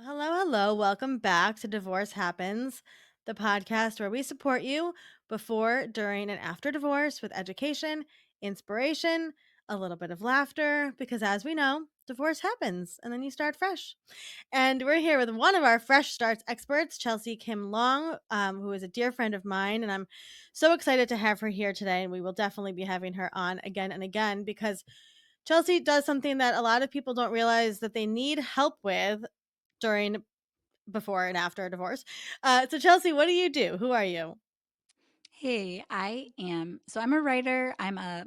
Well, hello, hello. Welcome back to Divorce Happens, the podcast where we support you before, during, and after divorce with education, inspiration, a little bit of laughter, because as we know, divorce happens and then you start fresh. And we're here with one of our fresh starts experts, Chelsea Kim Long, who is a dear friend of mine. And I'm so excited to have her here today. And we will definitely be having her on again and again because Chelsea does something that a lot of people don't realize that they need help with during, before, and after a divorce. So, Chelsea, what do you do? Who are you? Hey, I'm a writer, I'm a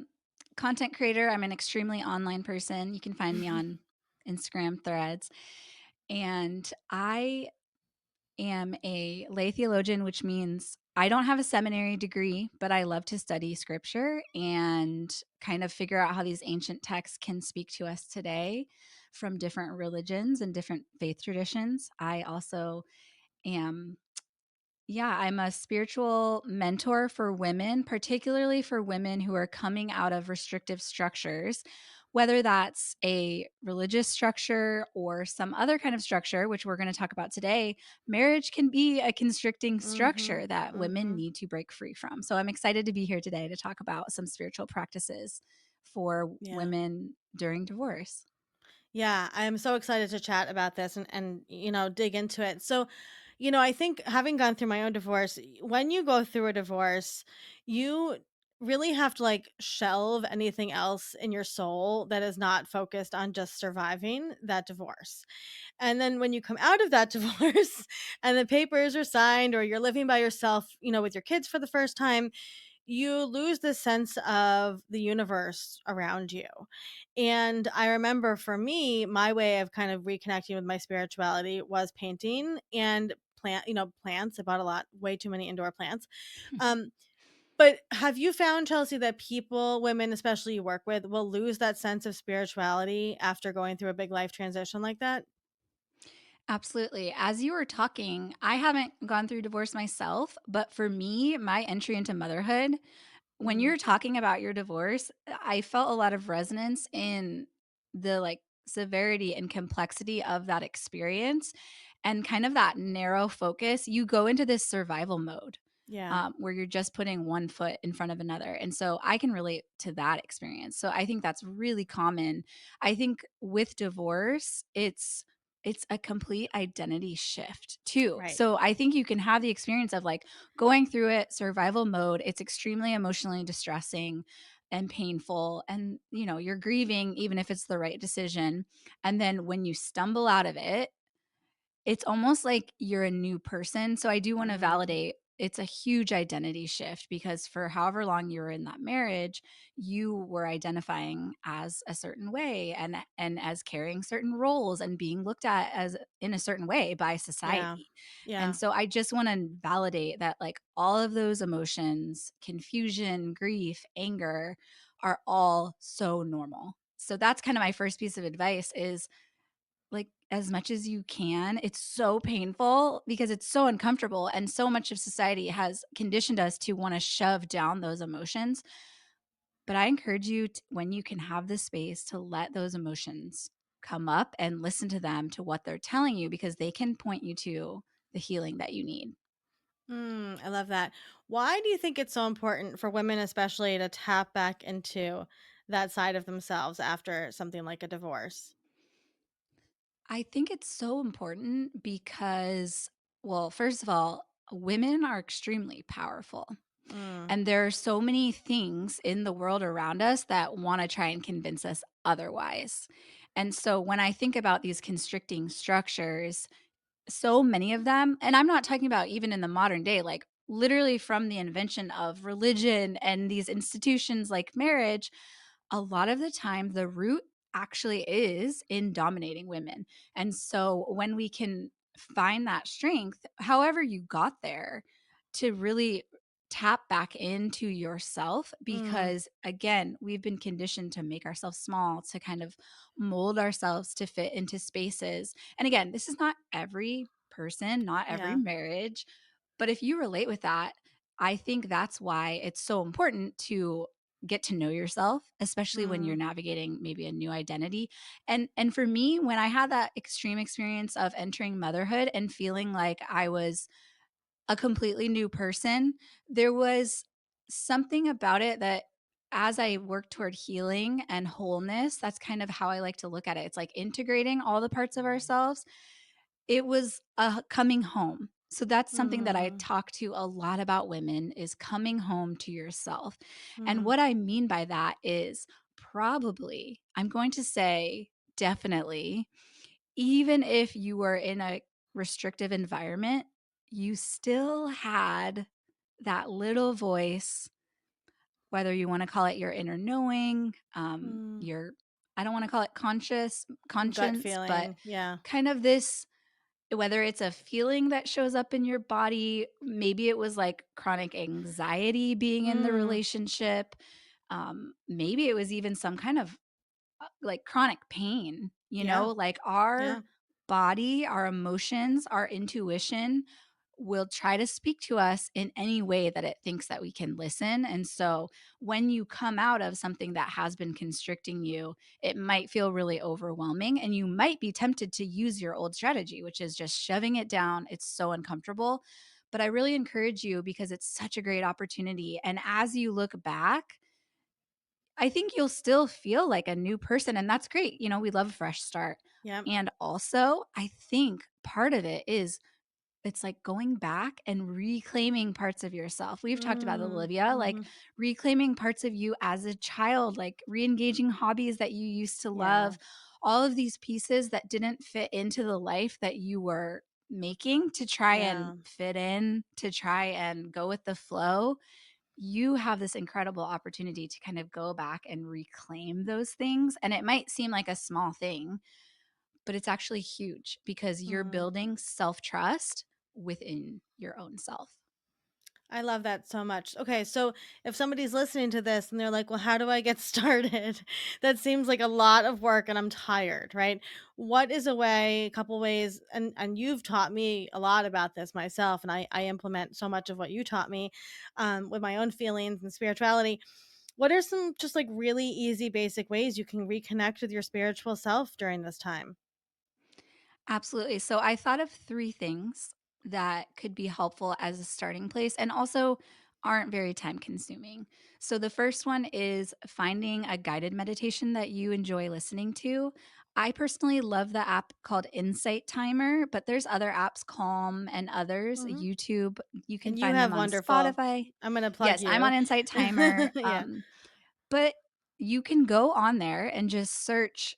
content creator, I'm an extremely online person. You can find me on Instagram threads. And I am a lay theologian, which means I don't have a seminary degree, but I love to study scripture and kind of figure out how these ancient texts can speak to us today from different religions and different faith traditions. I also am I'm a spiritual mentor for women, particularly for women who are coming out of restrictive structures, whether that's a religious structure or some other kind of structure, which we're going to talk about today. Marriage can be a constricting Mhm. structure that women Mhm. need to break free from. So I'm excited to be here today to talk about some spiritual practices for Yeah. women during divorce. Yeah, I am so excited to chat about this and dig into it. So, I think having gone through my own divorce, when you go through a divorce, you really have to like shelve anything else in your soul that is not focused on just surviving that divorce. And then when you come out of that divorce and the papers are signed or you're living by yourself, with your kids for the first time, you lose the sense of the universe around you. And I remember for me, my way of kind of reconnecting with my spirituality was painting and plants. I bought a lot, way too many indoor plants. Um, but have you found, Chelsea, that people, women especially you work with, will lose that sense of spirituality after going through a big life transition like that? Absolutely. As you were talking, I haven't gone through divorce myself, but for me, my entry into motherhood, when Mm, you're talking about your divorce, I felt a lot of resonance in the severity and complexity of that experience and kind of that narrow focus. You go into this survival mode yeah, where you're just putting one foot in front of another. And so I can relate to that experience. So I think that's really common. I think with divorce, it's a complete identity shift too. right. So I think you can have the experience of going through it, survival mode. It's extremely emotionally distressing and painful. And, you're grieving, even if it's the right decision. And then when you stumble out of it, it's almost like you're a new person. So I do want to Mm, validate it's a huge identity shift because for however long you were in that marriage, you were identifying as a certain way and as carrying certain roles and being looked at as in a certain way by yeah, society. And yeah. so I just want to validate that all of those emotions, confusion, grief, anger are all so normal. So that's kind of my first piece of advice is as much as you can. It's so painful because it's so uncomfortable, and so much of society has conditioned us to wanna shove down those emotions, but I encourage you when you can have the space to let those emotions come up and listen to them, to what they're telling you, because they can point you to the healing that you need. I love that. Why do you think it's so important for women, especially, to tap back into that side of themselves after something like a divorce? I think it's so important because, well, first of all, women are extremely powerful. Mm, And there are so many things in the world around us that want to try and convince us otherwise. And so when I think about these constricting structures, so many of them, and I'm not talking about even in the modern day, literally from the invention of religion and these institutions like marriage, a lot of the time the root actually is in dominating women. And so when we can find that strength, however you got there, to really tap back into yourself, mm, because again, we've been conditioned to make ourselves small, to kind of mold ourselves to fit into spaces. And again, this is not every person, not every yeah. marriage, but if you relate with that, I think that's why it's so important to get to know yourself, especially when you're Mm. navigating maybe a new identity. And for me, when I had that extreme experience of entering motherhood and feeling like I was a completely new person, there was something about it that as I work toward healing and wholeness, that's kind of how I like to look at it. It's like integrating all the parts of ourselves. It was a coming home. So that's something that I Mm. talk to a lot about women is coming home to yourself. And Mm. what I mean by that is probably, I'm going to say definitely, even if you were in a restrictive environment, you still had that little voice, whether you want to call it your inner knowing, Mm. your, I don't want to call it Gut conscience, but feeling. Yeah. kind of this, whether it's a feeling that shows up in your body, maybe it was like chronic anxiety being in the Mm. relationship. Maybe it was even some kind of like chronic pain, Yeah. like our Yeah. body, our emotions, our intuition will try to speak to us in any way that it thinks that we can listen. And so when you come out of something that has been constricting you, it might feel really overwhelming and you might be tempted to use your old strategy, which is just shoving it down. It's so uncomfortable. But I really encourage you because it's such a great opportunity. And as you look back, I think you'll still feel like a new person, and that's great. We love a fresh start. Yep. And also, I think part of it is it's like going back and reclaiming parts of yourself. We've talked about Mm. Olivia, like Mhm. reclaiming parts of you as a child, like re-engaging hobbies that you used to Yeah. love, all of these pieces that didn't fit into the life that you were making to try and Yeah. fit in, to try and go with the flow. You have this incredible opportunity to kind of go back and reclaim those things. And it might seem like a small thing, but it's actually huge because you're Mm. building self trust within your own self. I love that so much. Okay, so if somebody's listening to this and they're like, "Well, how do I get started?" That seems like a lot of work and I'm tired, right? What is a way, a couple ways, and you've taught me a lot about this myself, and I implement so much of what you taught me with my own feelings and spirituality. What are some just like really easy, basic ways you can reconnect with your spiritual self during this time? Absolutely. So I thought of three things that could be helpful as a starting place and also aren't very time consuming. So the first one is finding a guided meditation that you enjoy listening to. I personally love the app called Insight Timer, but there's other apps, Calm and others, Hmm. YouTube. You can And you find them have on wonderful. Spotify. I'm gonna plug Yes, I'm on you. Insight Timer. Yeah. But you can go on there and just search.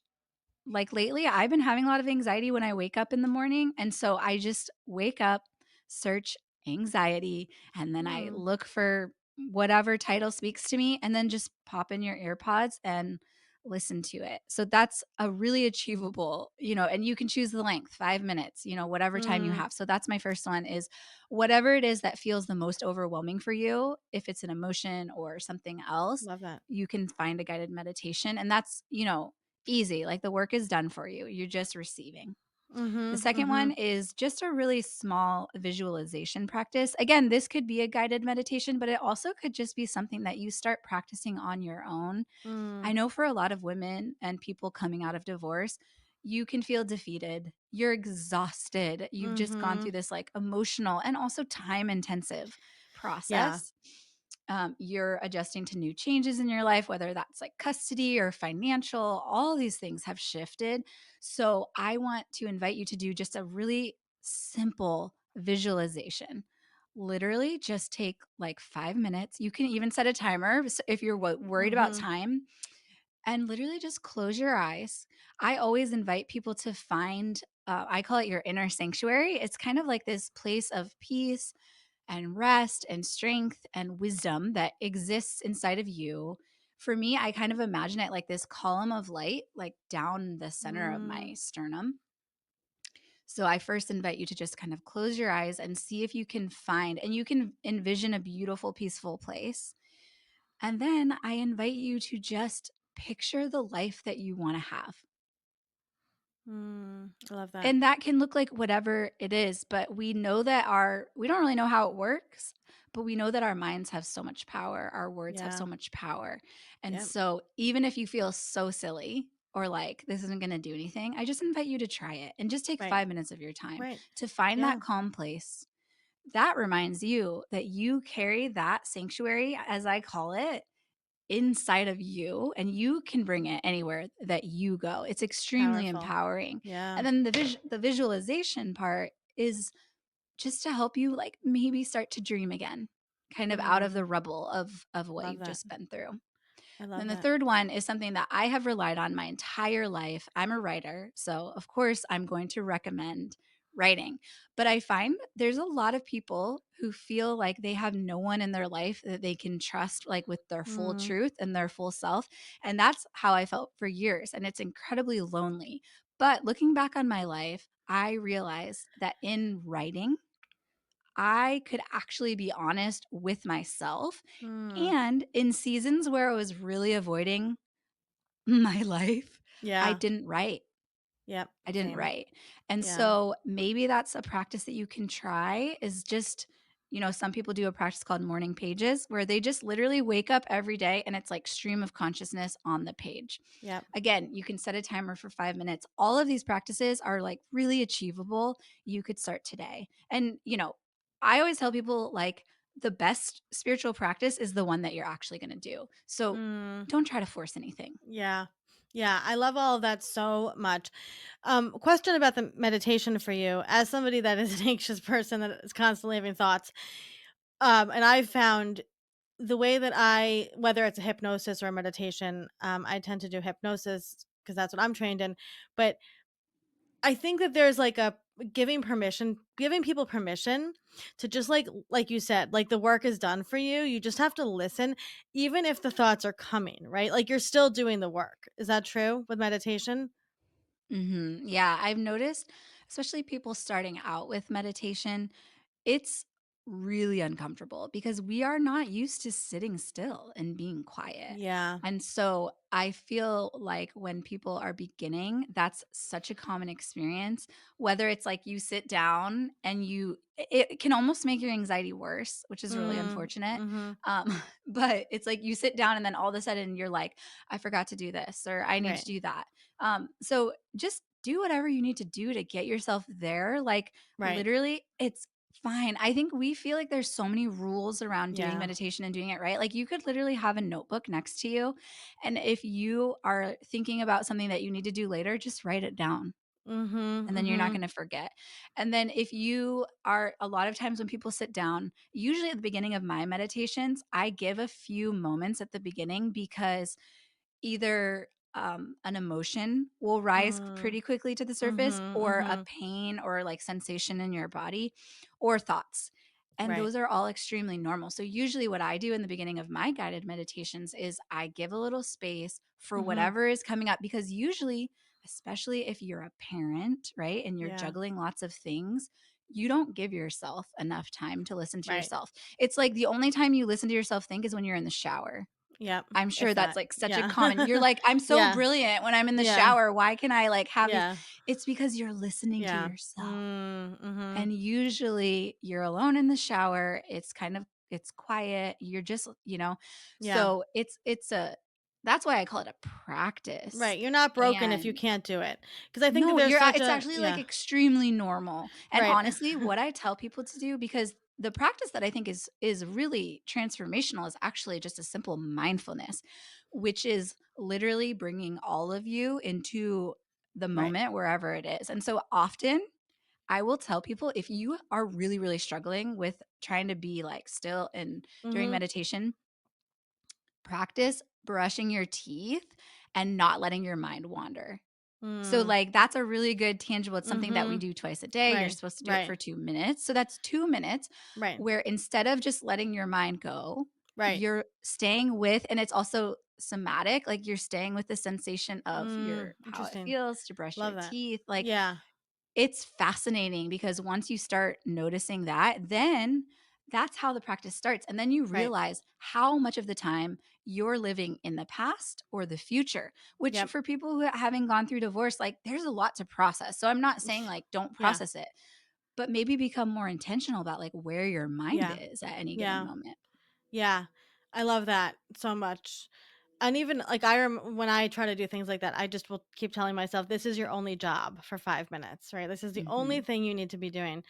Like lately, I've been having a lot of anxiety when I wake up in the morning. And so I just wake up, search anxiety, and then I Mm. look for whatever title speaks to me, and then just pop in your AirPods and listen to it. So that's a really achievable, and you can choose the length, 5 minutes, whatever time you Mm. have. So that's my first one is whatever it is that feels the most overwhelming for you, if it's an emotion or something else, Love that. you can find a guided meditation. And that's, easy, like the work is done for you. You're just receiving. The Mhm, second one mhm, is just a really small visualization practice. Again, this could be a guided meditation, but it also could just be something that you start practicing on your own. I mm, know for a lot of women and people coming out of divorce, you can feel defeated. You're exhausted. You've just gone through mhm. this like emotional and also time intensive Yeah, process. You're adjusting to new changes in your life, whether that's like custody or financial, all these things have shifted. So, I want to invite you to do just a really simple visualization. Literally, just take like 5 minutes. You can even set a timer if you're worried about mhm, time, and literally just close your eyes. I always invite people to find, I call it your inner sanctuary. It's kind of like this place of peace and rest and strength and wisdom that exists inside of you. For me, I kind of imagine it like this column of light, like down the center of mm, my sternum. So I first invite you to just kind of close your eyes and see if you can find, and you can envision a beautiful, peaceful place. And then I invite you to just picture the life that you want to have. I love that. And that can look like whatever it is, but we know that we don't really know how it works, but we know that our minds have so much power, our words have Yeah. so much power. And Yep. so even if you feel so silly or like this isn't going to do anything, I just invite you to try it and just take Right. 5 minutes of your time Right. to find Yeah. that calm place. That reminds you that you carry that sanctuary, as I call it, inside of you, and you can bring it anywhere that you go. It's extremely Powerful. empowering. Yeah. And then the visualization part is just to help you like maybe start to dream again, kind of out of the Mm, rubble of what love you've that. just been through. I And love then the that. third one is something that I have relied on my entire life. I'm a writer, so of course I'm going to recommend writing. But I find there's a lot of people who feel like they have no one in their life that they can trust like with their full Mm, truth and their full self, and that's how I felt for years, and it's incredibly lonely. But looking back on my life, I realized that in writing, I could actually be honest with myself. mm. And in seasons where I was really avoiding my life, I Yeah. didn't write. Yep. I didn't Same. write. And Yeah. so maybe that's a practice that you can try is just, some people do a practice called morning pages where they just literally wake up every day and it's like stream of consciousness on the page. Yep. Again, you can set a timer for 5 minutes. All of these practices are like really achievable. You could start today. And, I always tell people like the best spiritual practice is the one that you're actually going to do. So Mm. don't try to force anything. Yeah. Yeah. I love all of that so much. Question about the meditation for you. As somebody that is an anxious person that is constantly having thoughts, and I've found the way that whether it's a hypnosis or a meditation, I tend to do hypnosis because that's what I'm trained in. But I think that there's like a giving people permission to just like you said, like the work is done for you. You just have to listen, even if the thoughts are coming, right? Like you're still doing the work. Is that true with meditation? Yeah, I've noticed, especially people starting out with meditation, it's really uncomfortable because we are not used to sitting still and being quiet. Yeah. And so I feel like when people are beginning, that's such a common experience. Whether it's like you sit down and it can almost make your anxiety worse, which is really Mm. unfortunate. Mhm. But it's like you sit down and then all of a sudden you're like, I forgot to do this or I need to Right. do that. So just do whatever you need to do to get yourself there. Like Right. literally, it's fine. I think we feel like there's so many rules around doing Yeah. meditation and doing it right. Like you could literally have a notebook next to you. And if you are thinking about something that you need to do later, just write it down Mhm. and then you're not Mhm. going to forget. And then if you are, a lot of times when people sit down, usually at the beginning of my meditations, I give a few moments at the beginning because either an emotion will rise Mm. pretty quickly to the surface, Mhm. or a Mhm. pain or like sensation in your body, or thoughts. And Right. those are all extremely normal. So, usually, what I do in the beginning of my guided meditations is I give a little space for Mhm. whatever is coming up because usually, especially if you're a parent, right, and you're Yeah. juggling lots of things, you don't give yourself enough time to listen to Right. yourself. It's like the only time you listen to yourself think is when you're in the shower. Yep. I'm If sure that's, that. like, such a Yeah. common you're like, "I'm so Yeah. brilliant when I'm in the Yeah. shower. Why can I, like, have these" Yeah. It's because you're listening to Yeah. yourself, Mhm. and usually you're alone in the shower, it's quiet, you're just Yeah. so it's a that's why I call it a practice, Right, you're not broken if you and can't do it, because I think that no, there's such it's a actually, like, yeah. extremely normal, and Right. honestly, what I tell people to do because the practice that I think is really transformational is actually just a simple mindfulness, which is literally bringing all of you into the Right. moment wherever it is, and so often, I will tell people if you are really, really struggling with trying to be, like, still and during Mhm. meditation, practice brushing your teeth and not letting your mind wander. So, Mm. like, that's a really good tangible it's something that we Mhm. do twice a day. You're Right. supposed to do it Right. for 2 minutes. So that's 2 minutes Right. where instead of just letting your mind go, Right. you're staying with and it's also somatic, like, you're staying with the sensation of how it Interesting. feels to brush your Love that. teeth. Like, Yeah. it's fascinating because once you start noticing that, then That's how the practice starts, and then you Right. realize how much of the time you're living in the past or the future, which Yep. for people who having gone through divorce, like, there's a lot to process. So I'm not saying, like, don't Yeah. process it, but maybe become more intentional about, like, where your mind Yeah. is at any given Yeah. moment. Yeah. I love that so much. And even like when I try to do things like that, I just will keep telling myself, this is your only job for 5 minutes, right? This is the only Mhm. thing you need to be doing.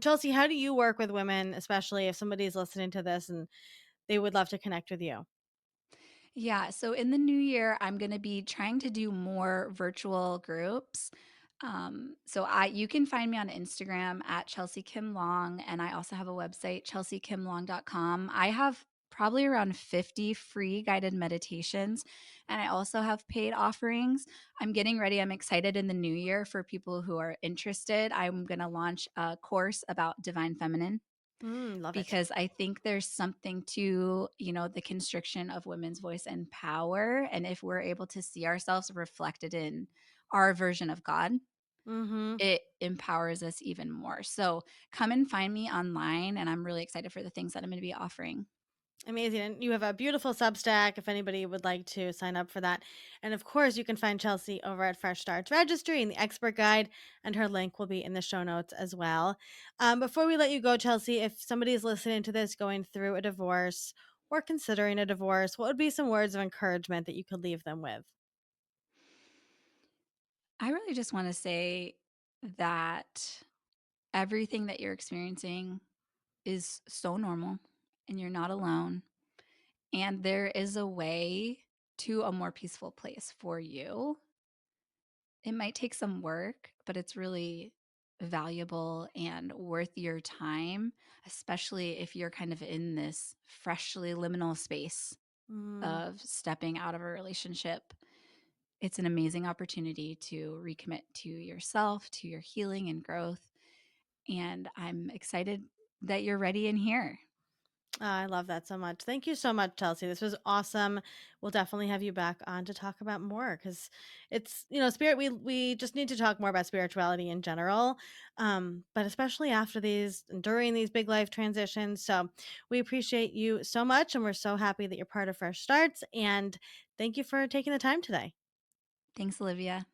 Chelsea, how do you work with women, especially if somebody's listening to this and they would love to connect with you? Yeah, so in the new year, I'm gonna be trying to do more virtual groups. So I you can find me on Instagram at Chelsea Kim Long, and I also have a website, chelseakimlong.com. I have probably around 50 free guided meditations, and I also have paid offerings. I'm getting ready. I'm excited in the new year for people who are interested. I'm gonna launch a course about divine feminine Love it. because I think there's something to, the constriction of women's voice and power. And if we're able to see ourselves reflected in our version of God, Mm-hmm. it empowers us even more. So come and find me online. And I'm really excited for the things that I'm going to be offering. Amazing. And you have a beautiful Substack if anybody would like to sign up for that. And of course, you can find Chelsea over at Fresh Starts Registry and the Expert Guide, and her link will be in the show notes as well. Before we let you go, Chelsea, if somebody is listening to this going through a divorce or considering a divorce, what would be some words of encouragement that you could leave them with? I really just want to say that everything that you're experiencing is so normal and you're not alone. And there is a way to a more peaceful place for you. It might take some work, but it's really valuable and worth your time, especially if you're kind of in this freshly liminal space Mm, of stepping out of a relationship. It's an amazing opportunity to recommit to yourself, to your healing and growth. And I'm excited that you're ready and here. I love that so much. Thank you so much, Chelsea. This was awesome. We'll definitely have you back on to talk about more because spirit. We just need to talk more about spirituality in general, but especially after these and during these big life transitions. So we appreciate you so much, and we're so happy that you're part of Fresh Starts. And thank you for taking the time today. Thanks, Olivia.